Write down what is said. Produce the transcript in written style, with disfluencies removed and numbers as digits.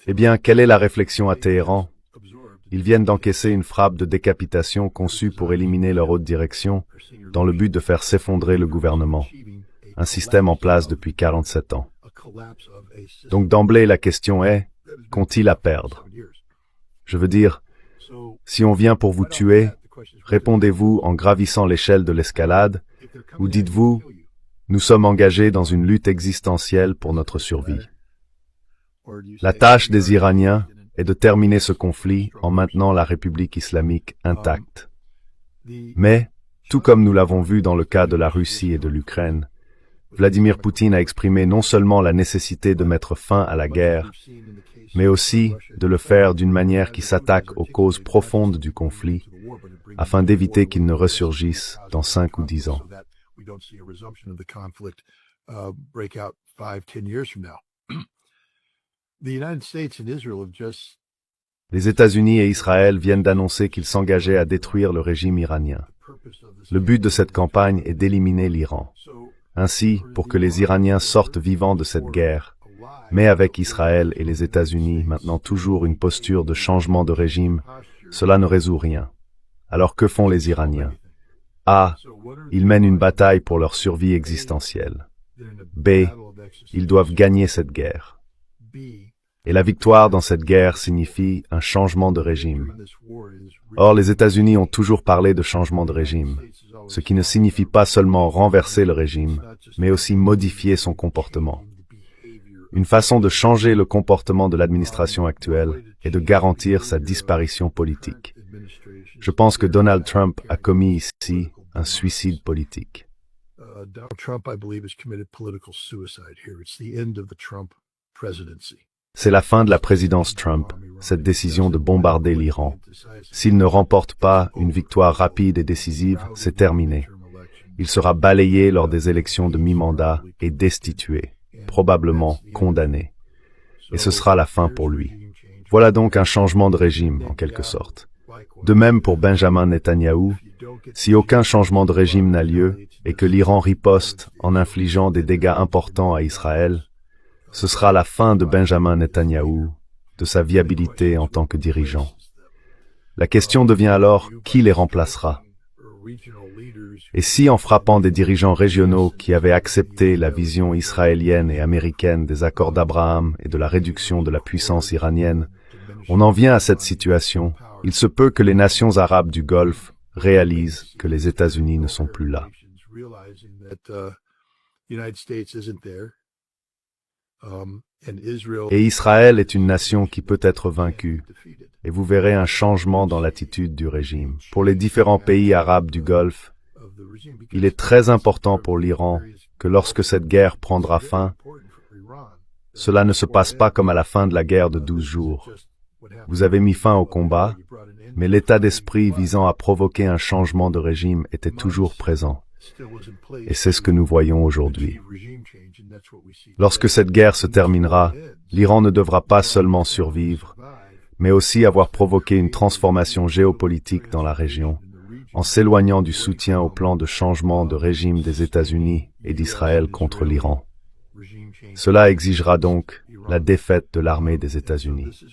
Eh bien, quelle est la réflexion à Téhéran? Ils viennent d'encaisser une frappe de décapitation conçue pour éliminer leur haute direction, dans le but de faire s'effondrer le gouvernement, un système en place depuis 47 ans. Donc d'emblée, la question est, qu'ont-ils à perdre? Je veux dire, si on vient pour vous tuer, répondez-vous en gravissant l'échelle de l'escalade, ou dites-vous, nous sommes engagés dans une lutte existentielle pour notre survie. La tâche des Iraniens est de terminer ce conflit en maintenant la République islamique intacte. Mais, tout comme nous l'avons vu dans le cas de la Russie et de l'Ukraine, Vladimir Poutine a exprimé non seulement la nécessité de mettre fin à la guerre, mais aussi de le faire d'une manière qui s'attaque aux causes profondes du conflit, afin d'éviter qu'il ne ressurgisse dans 5 ou 10 ans. Les États-Unis et Israël viennent d'annoncer qu'ils s'engageaient à détruire le régime iranien. Le but de cette campagne est d'éliminer l'Iran. Ainsi, pour que les Iraniens sortent vivants de cette guerre, mais avec Israël et les États-Unis maintenant toujours une posture de changement de régime, cela ne résout rien. Alors que font les Iraniens? A. Ils mènent une bataille pour leur survie existentielle. B. Ils doivent gagner cette guerre. Et la victoire dans cette guerre signifie un changement de régime. Or, les États-Unis ont toujours parlé de changement de régime, ce qui ne signifie pas seulement renverser le régime, mais aussi modifier son comportement. Une façon de changer le comportement de l'administration actuelle est de garantir sa disparition politique. Je pense que Donald Trump a commis ici un suicide politique. Donald Trump, I believe, has committed political suicide here. It's the end of the Trump presidency. C'est la fin de la présidence Trump, cette décision de bombarder l'Iran. S'il ne remporte pas une victoire rapide et décisive, c'est terminé. Il sera balayé lors des élections de mi-mandat et destitué, probablement condamné. Et ce sera la fin pour lui. Voilà donc un changement de régime, en quelque sorte. De même pour Benjamin Netanyahou, si aucun changement de régime n'a lieu et que l'Iran riposte en infligeant des dégâts importants à Israël, ce sera la fin de Benjamin Netanyahou, de sa viabilité en tant que dirigeant. La question devient alors qui les remplacera? Et si en frappant des dirigeants régionaux qui avaient accepté la vision israélienne et américaine des accords d'Abraham et de la réduction de la puissance iranienne, on en vient à cette situation, il se peut que les nations arabes du Golfe réalisent que les États-Unis ne sont plus là. Et Israël est une nation qui peut être vaincue, et vous verrez un changement dans l'attitude du régime. Pour les différents pays arabes du Golfe, il est très important pour l'Iran que lorsque cette guerre prendra fin, cela ne se passe pas comme à la fin de la guerre de 12 jours. Vous avez mis fin au combat, mais l'état d'esprit visant à provoquer un changement de régime était toujours présent. Et c'est ce que nous voyons aujourd'hui. Lorsque cette guerre se terminera, l'Iran ne devra pas seulement survivre, mais aussi avoir provoqué une transformation géopolitique dans la région, en s'éloignant du soutien au plan de changement de régime des États-Unis et d'Israël contre l'Iran. Cela exigera donc la défaite de l'armée des États-Unis.